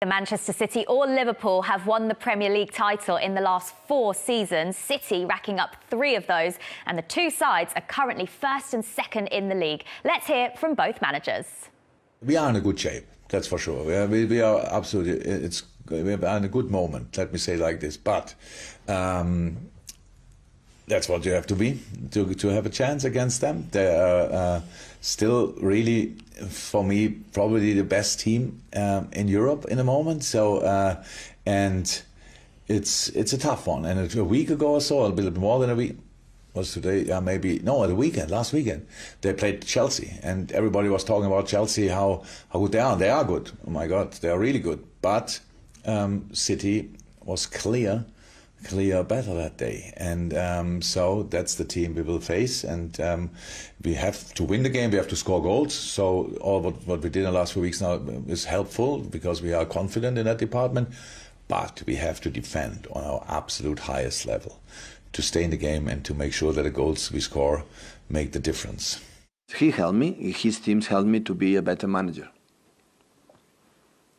Manchester City or Liverpool have won the Premier League title in the last 4 seasons, City racking up 3 of those, and the two sides are currently first and second in the league. Let's hear from both managers. We are in a good shape, that's for sure. We are absolutely, we are in a good moment, let me say it like this. But that's what you have to be to have a chance against them. They are still really, for me, probably the best team in Europe in the moment. So and it's a tough one. And a week ago or so, a little bit more than a week, was today? Maybe no, the weekend, last weekend, they played Chelsea, and everybody was talking about Chelsea, how good they are. And they are good. Oh my God, they are really good. But City was clear better that day, and so that's the team we will face, and we have to win the game. We have to score goals. So all what we did in the last few weeks now is helpful because we are confident in that department. But we have to defend on our absolute highest level to stay in the game and to make sure that the goals we score make the difference. He helped me. His teams helped me to be a better manager.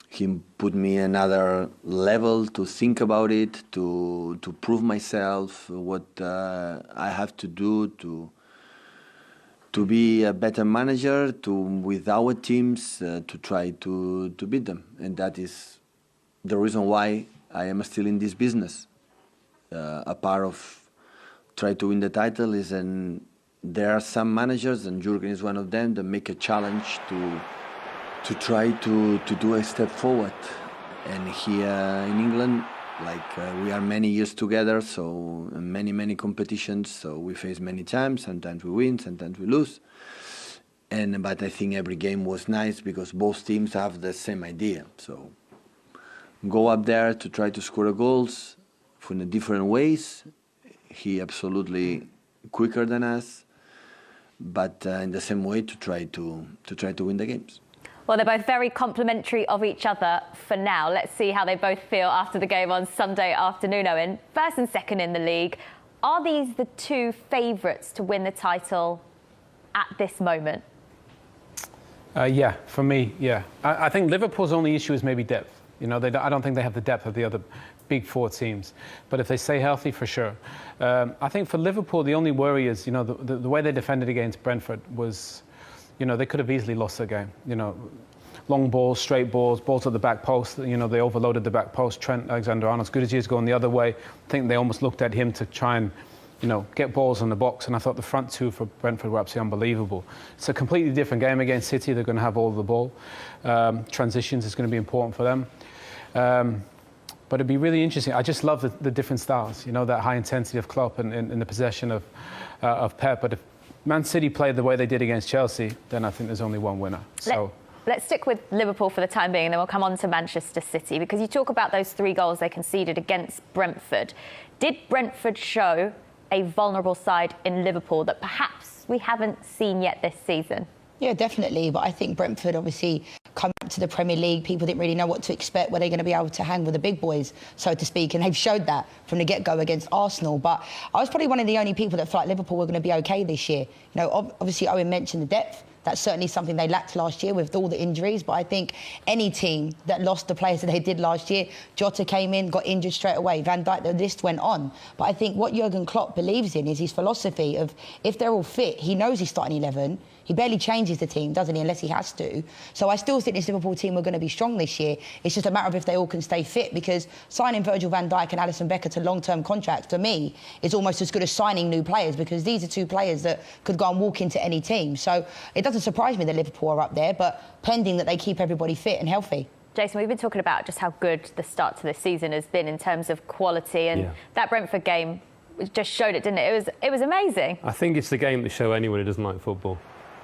He put me another level to think about it, to prove myself, what I have to do to be a better manager, with our teams, to try to beat them. And that is the reason why I am still in this business. A part of try to win the title is, and there are some managers, and Jurgen is one of them, that make a challenge to try to do a step forward. And here in England, we are many years together, so many competitions, so we face many times. Sometimes we win, sometimes we lose. But I think every game was nice because both teams have the same idea. So go up there to try to score the goals in different ways. He absolutely quicker than us, but in the same way to try to win the games. Well, they're both very complimentary of each other for now. Let's see how they both feel after the game on Sunday afternoon, Owen. First and second in the league. Are these the two favourites to win the title at this moment? Yeah, for me, yeah. I think Liverpool's only issue is maybe depth. You know, I don't think they have the depth of the other big 4 teams. But if they stay healthy, for sure. I think for Liverpool, the only worry is, you know, the way they defended against Brentford was, you know, they could have easily lost the game. You know, long balls, straight balls, balls at the back post. You know, they overloaded the back post. Trent Alexander-Arnold, as good as he is going the other way, I think they almost looked at him to try and, you know, get balls in the box. And I thought the front 2 for Brentford were absolutely unbelievable. It's a completely different game against City. They're going to have all the ball. Transitions is going to be important for them. But it'd be really interesting. I just love the different styles. You know, that high intensity of Klopp and the possession of Pep. But if Man City played the way they did against Chelsea, then I think there's only one winner. So let's stick with Liverpool for the time being, and then we'll come on to Manchester City, because you talk about those 3 goals they conceded against Brentford. Did Brentford show a vulnerable side in Liverpool that perhaps we haven't seen yet this season? Yeah, definitely. But I think Brentford obviously come back to the Premier League. People didn't really know what to expect. Were they going to be able to hang with the big boys, so to speak? And they've showed that from the get-go against Arsenal. But I was probably one of the only people that felt like Liverpool were going to be OK this year. You know, obviously Owen mentioned the depth. That's certainly something they lacked last year with all the injuries. But I think any team that lost the players that they did last year, Jota came in, got injured straight away, Van Dijk, the list went on. But I think what Jurgen Klopp believes in is his philosophy of, if they're all fit, he knows he's starting 11. He barely changes the team, doesn't he, unless he has to. So I still think this Liverpool team are going to be strong this year. It's just a matter of if they all can stay fit, because signing Virgil van Dijk and Alisson Becker to long-term contracts, for me, is almost as good as signing new players, because these are 2 players that could go and walk into any team. So it doesn't surprise me that Liverpool are up there, but pending that they keep everybody fit and healthy. Jason, we've been talking about just how good the start to this season has been in terms of quality, and that Brentford game just showed it, didn't it? It was amazing. I think it's the game that show anyone who doesn't like football.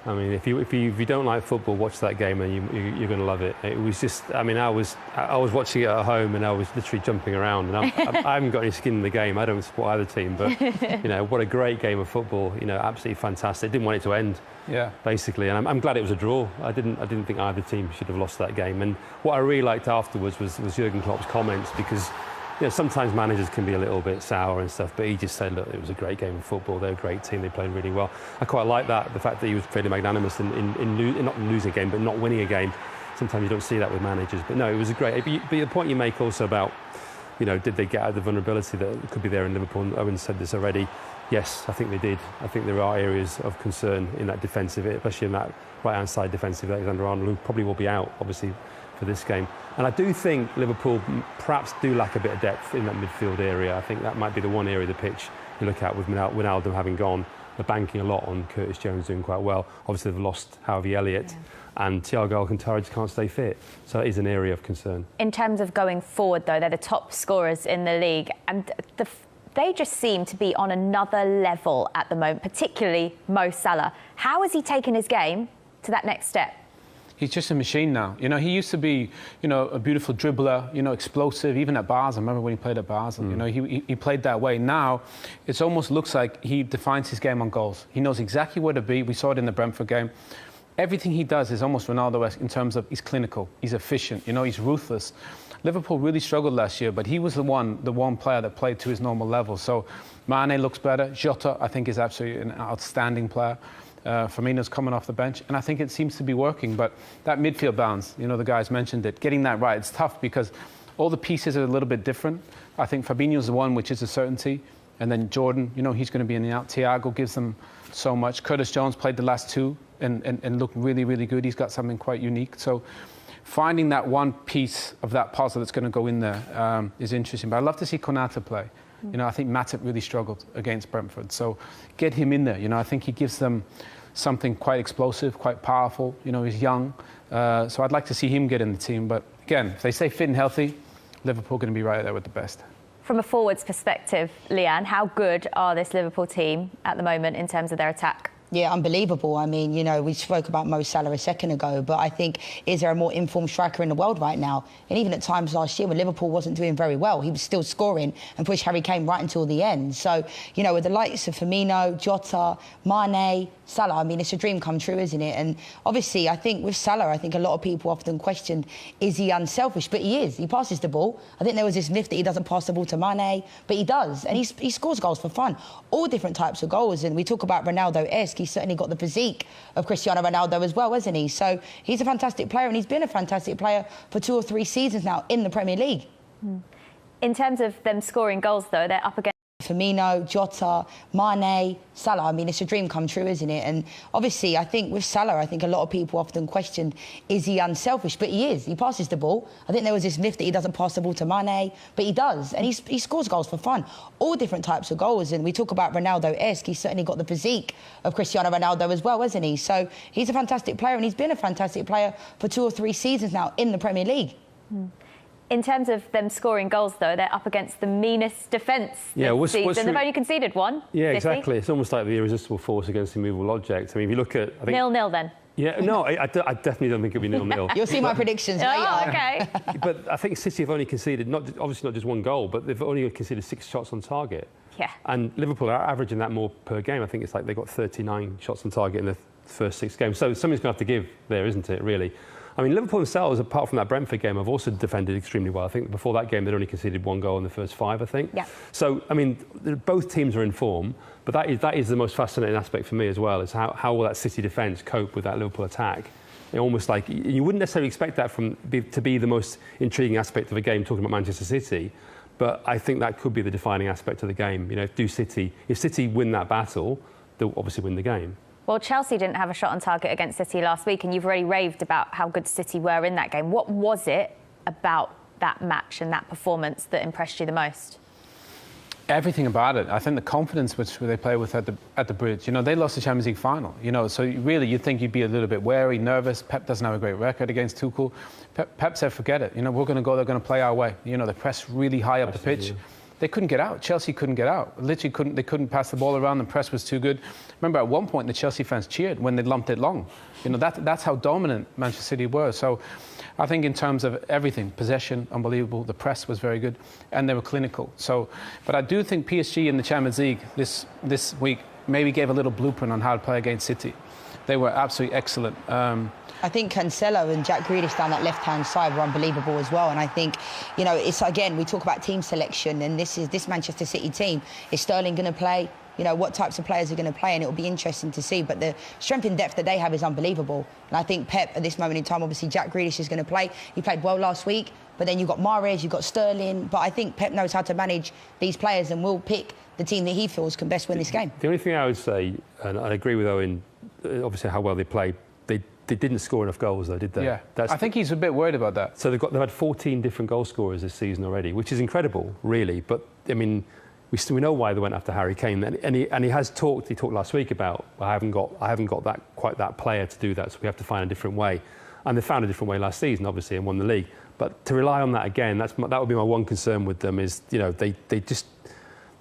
I mean, if you don't like football, watch that game and you're going to love it. It was just, I mean, I was watching it at home and I was literally jumping around. And I haven't got any skin in the game. I don't support either team, but you know, what a great game of football. You know, absolutely fantastic. Didn't want it to end. Yeah. Basically, and I'm glad it was a draw. I didn't think either team should have lost that game. And what I really liked afterwards was Jurgen Klopp's comments, because, you know, sometimes managers can be a little bit sour and stuff, but he just said, look, it was a great game of football. They're a great team. They played really well. I quite like that, the fact that he was fairly magnanimous in not losing a game, but not winning a game. sometimes you don't see that with managers. But no, it was a great. But the point you make also about, did they get out of the vulnerability that could be there in Liverpool? Owen said this already. Yes, I think they did. I think there are areas of concern in that defensive, especially in that right-hand side defensive. Alexander-Arnold, who probably will be out, obviously, for this game. And I do think Liverpool perhaps do lack a bit of depth in that midfield area. I think that might be the one area of the pitch you look at with Wijnaldum having gone. They're banking a lot on Curtis Jones doing quite well. Obviously, they've lost Harvey Elliott, and Thiago Alcantara just can't stay fit. So that is an area of concern. In terms of going forward, though, they're the top scorers in the league, and they just seem to be on another level at the moment, particularly Mo Salah. How has he taken his game to that next step? He's just a machine now. He used to be, a beautiful dribbler, explosive, even at Basel. I remember when he played at Basel, he played that way. Now, it almost looks like he defines his game on goals. He knows exactly where to be. We saw it in the Brentford game. Everything he does is almost Ronaldo-esque in terms of he's clinical, he's efficient, he's ruthless. Liverpool really struggled last year, but he was the one player that played to his normal level. So Mane looks better. Jota, I think, is absolutely an outstanding player. Firmino's coming off the bench, and I think it seems to be working. But that midfield balance, the guys mentioned it, getting that right, it's tough because all the pieces are a little bit different. I think Fabinho's the one which is a certainty, and then Jordan, he's going to be in the out. Thiago gives them so much. Curtis Jones played the last two and looked really, really good. He's got something quite unique. So finding that one piece of that puzzle that's going to go in there is interesting. But I'd love to see Konate play. I think Matip really struggled against Brentford. So get him in there. I think he gives them something quite explosive, quite powerful. He's young. So I'd like to see him get in the team. But again, if they stay fit and healthy, Liverpool are going to be right there with the best. From a forwards perspective, Leanne, how good are this Liverpool team at the moment in terms of their attack? Yeah, unbelievable. I mean, we spoke about Mo Salah a second ago, but I think, is there a more informed striker in the world right now? And even at times last year when Liverpool wasn't doing very well, he was still scoring and pushed Harry Kane right until the end. So, with the likes of Firmino, Jota, Mane, Salah, I mean, it's a dream come true, isn't it? And obviously, I think with Salah, I think a lot of people often questioned, is he unselfish? But he is. He passes the ball. I think there was this myth that he doesn't pass the ball to Mane, but he does. And he scores goals for fun. All different types of goals. And we talk about Ronaldo-esque. He's certainly got the physique of Cristiano Ronaldo as well, hasn't he? So he's a fantastic player, and he's been a fantastic player for 2 or 3 seasons now in the Premier League. In terms of them scoring goals, though, they're up against Firmino, Jota, Mane, Salah. I mean, it's a dream come true, isn't it? And obviously, I think with Salah, I think a lot of people often questioned, is he unselfish? But he is. He passes the ball. I think there was this myth that he doesn't pass the ball to Mane, but he does. And he scores goals for fun. All different types of goals. And we talk about Ronaldo-esque. He's certainly got the physique of Cristiano Ronaldo as well, hasn't he? So he's a fantastic player, and he's been a fantastic player for 2 or 3 seasons now in the Premier League. In terms of them scoring goals, though, they're up against the meanest defence this season. They've only conceded one. Yeah, City. exactly. It's almost like the irresistible force against the immovable object. I mean, if you look at... 0-0 then? Yeah, no, I definitely don't think it'll be 0-0. You'll see my predictions later. Oh, OK. But I think City have only conceded, obviously not just one goal, but they've only conceded 6 shots on target. Yeah. And Liverpool are averaging that more per game. I think it's like they've got 39 shots on target in the first 6 games. So something's going to have to give there, isn't it, really? I mean, Liverpool themselves, apart from that Brentford game, have also defended extremely well. I think before that game, they'd only conceded 1 goal in the first 5, I think. Yeah. So, I mean, both teams are in form, but that is the most fascinating aspect for me as well, is how will that City defence cope with that Liverpool attack? It almost like, you wouldn't necessarily expect that to be the most intriguing aspect of a game, talking about Manchester City, but I think that could be the defining aspect of the game. If City win that battle, they'll obviously win the game. Well, Chelsea didn't have a shot on target against City last week, and you've already raved about how good City were in that game. What was it about that match and that performance that impressed you the most? Everything about it. I think the confidence which they play with at the Bridge. They lost the Champions League final. So really, you'd think you'd be a little bit wary, nervous. Pep doesn't have a great record against Tuchel. Pep said, forget it. We're going to go. They're going to play our way. They press really high up the pitch. They couldn't get out. Chelsea couldn't get out. Literally couldn't. They couldn't pass the ball around. The press was too good. Remember, at one point, the Chelsea fans cheered when they lumped it long. That's how dominant Manchester City were. So, I think in terms of everything, possession, unbelievable. The press was very good, and they were clinical. So, but I do think PSG in the Champions League this week maybe gave a little blueprint on how to play against City. They were absolutely excellent. I think Cancelo and Jack Grealish down that left-hand side were unbelievable as well. And I think, you know, it's again, we talk about team selection, and this Manchester City team, is Sterling going to play? You know, what types of players are going to play, and it'll be interesting to see. But the strength and depth that they have is unbelievable. And I think Pep, at this moment in time, obviously Jack Grealish is going to play. He played well last week, but then you've got Mahrez, you've got Sterling. But I think Pep knows how to manage these players and will pick the team that he feels can best win this game. The only thing I would say, and I agree with Owen, obviously how well they played, they didn't score enough goals though, did they? Yeah, I think he's a bit worried about that. So they've had 14 different goal scorers this season already, which is incredible, really. But, I mean, we know why they went after Harry Kane, and he has talked. He talked last week about I haven't got quite that player to do that, so we have to find a different way. And they found a different way last season, obviously, and won the league. But to rely on that again, that would be my one concern with them. Is, you know, they just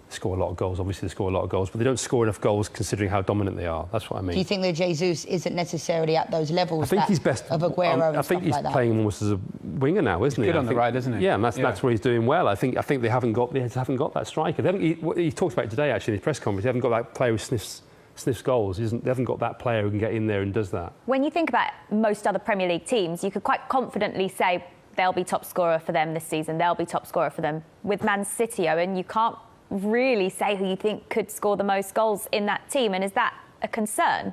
score a lot of goals. Obviously, they score a lot of goals, but they don't score enough goals considering how dominant they are. That's what I mean. Do you think that Jesus isn't necessarily at those levels? I think he's best of Aguero. I think he's playing almost as a winger now, isn't he? Good on the right, isn't he? Yeah, and that's where he's doing well. I think they haven't got that striker. He talked about it today actually in his press conference. They haven't got that player who sniffs goals. They haven't got that player who can get in there and does that. When you think about most other Premier League teams, you could quite confidently say they'll be top scorer for them this season. They'll be top scorer for them. With Man City, Owen, you can't really say who you think could score the most goals in that team, and is that a concern?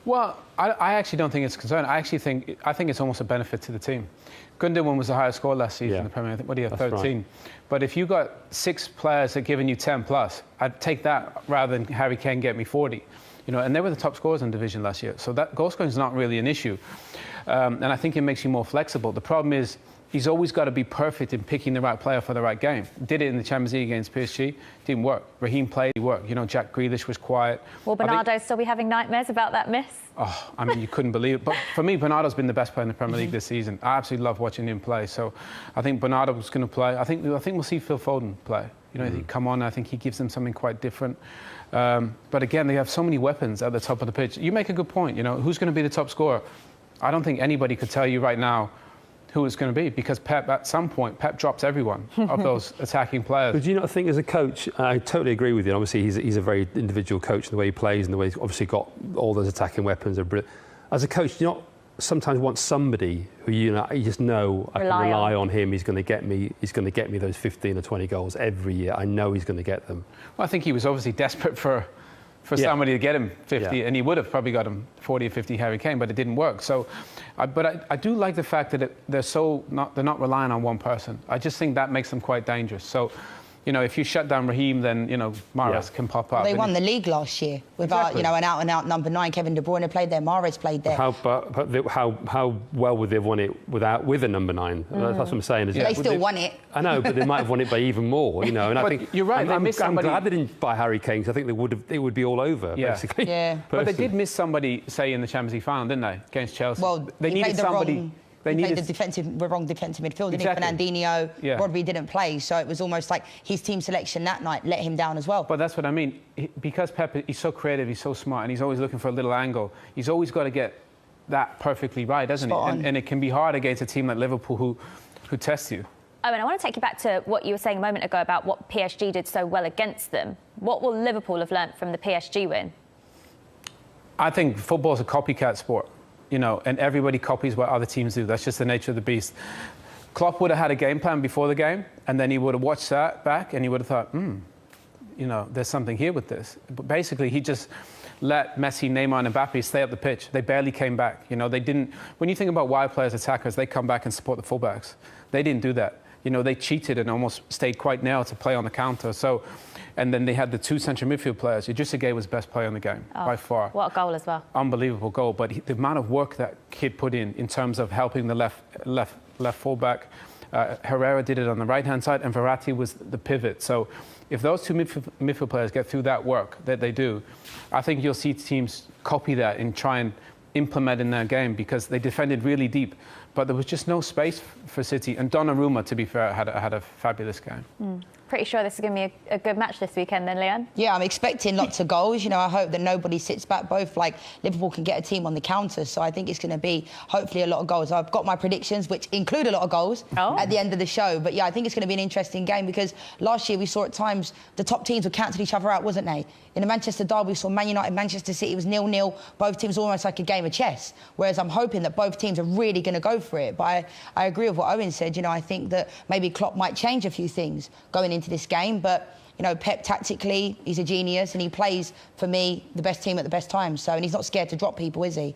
Well, I actually don't think it's a concern. I think it's almost a benefit to the team. Gundogan was the highest scorer last season in the Premier League. I think, what do you have, 13? Right. But if you got 6 players that are giving you 10 plus, I'd take that rather than Harry Kane get me 40. You know, and they were the top scorers in the division last year, so that goal scoring is not really an issue. And I think it makes you more flexible. The problem is, he's always got to be perfect in picking the right player for the right game. Did it in the Champions League against PSG, didn't work. Raheem played, it worked. You know, Jack Grealish was quiet. Will Bernardo still be having nightmares about that miss? Oh, I mean, you couldn't believe it. But for me, Bernardo's been the best player in the Premier League this season. I absolutely love watching him play. So I think Bernardo's going to play. I think we'll see Phil Foden play. You know, he come on. I think he gives them something quite different. But again, they have so many weapons at the top of the pitch. You make a good point. You know, who's going to be the top scorer? I don't think anybody could tell you right now who it's going to be, because Pep, at some point, Pep drops everyone of those attacking players. But do you not think, as a coach, I totally agree with you. Obviously, he's a very individual coach in the way he plays and the way he's obviously got all those attacking weapons. As a coach, do you not sometimes want somebody who you just know I can rely on him? He's going to get me. He's going to get me those 15 or 20 goals every year. I know he's going to get them. Well, I think he was obviously desperate for somebody to get him 50, and he would have probably got him 40 or 50 Harry Kane, but it didn't work. So, but I do like the fact that they're not relying on one person. I just think that makes them quite dangerous. So, you know, if you shut down Raheem, then, you know, Mahrez can pop up. Well, they won the league last year without, you know, an out-and-out number 9. Kevin De Bruyne played there, Mahrez played there. How well would they have won it with a number 9? That's what I'm saying. They still won it. I know, but they might have won it by even more, you know. And I think you're right. I'm glad they didn't buy Harry Kane, because I think they would be all over, basically. Yeah. But they did miss somebody, say, in the Champions League final, didn't they, against Chelsea? Well, they needed somebody. They played the wrong defensive midfield, didn't he? Fernandinho, Rodri didn't play, so it was almost like his team selection that night let him down as well. But that's what I mean. Because Pep, he's so creative, he's so smart, and he's always looking for a little angle. He's always got to get that perfectly right, doesn't he? And it can be hard against a team like Liverpool who tests you. Oh, and I want to take you back to what you were saying a moment ago about what PSG did so well against them. What will Liverpool have learnt from the PSG win? I think football's a copycat sport. You know, and everybody copies what other teams do. That's just the nature of the beast. Klopp would have had a game plan before the game, and then he would have watched that back, and he would have thought, you know, there's something here with this. But basically, he just let Messi, Neymar, and Mbappe stay up the pitch. They barely came back. You know, they didn't. When you think about wide players, attackers, they come back and support the fullbacks. They didn't do that. You know, they cheated and almost stayed quite narrow to play on the counter. So. And then they had the 2 central midfield players. Idrissa Gueye was the best player in the game, by far. What a goal as well. Unbelievable goal. But the amount of work that kid put in terms of helping the left fullback. Herrera did it on the right-hand side, and Verratti was the pivot. So if those 2 midfield players get through that work that they do, I think you'll see teams copy that and try and implement in their game, because they defended really deep. but there was just no space for City. And Donnarumma, to be fair, had a fabulous game. Pretty sure this is going to be a good match this weekend then, Leanne? Yeah, I'm expecting lots of goals. You know, I hope that nobody sits back. Both, like, Liverpool can get a team on the counter. So I think it's going to be, hopefully, a lot of goals. I've got my predictions, which include a lot of goals at the end of the show. But, yeah, I think it's going to be an interesting game because last year we saw at times the top teams would cancel each other out, wasn't they? In the Manchester derby, we saw Man United, Manchester City, it was 0-0. Both teams almost like a game of chess. Whereas I'm hoping that both teams are really going to go for it. But I agree with what Owen said. You know, I think that maybe Klopp might change a few things going into this game. But, you know, Pep tactically, he's a genius and he plays, for me, the best team at the best time. So, and he's not scared to drop people, is he?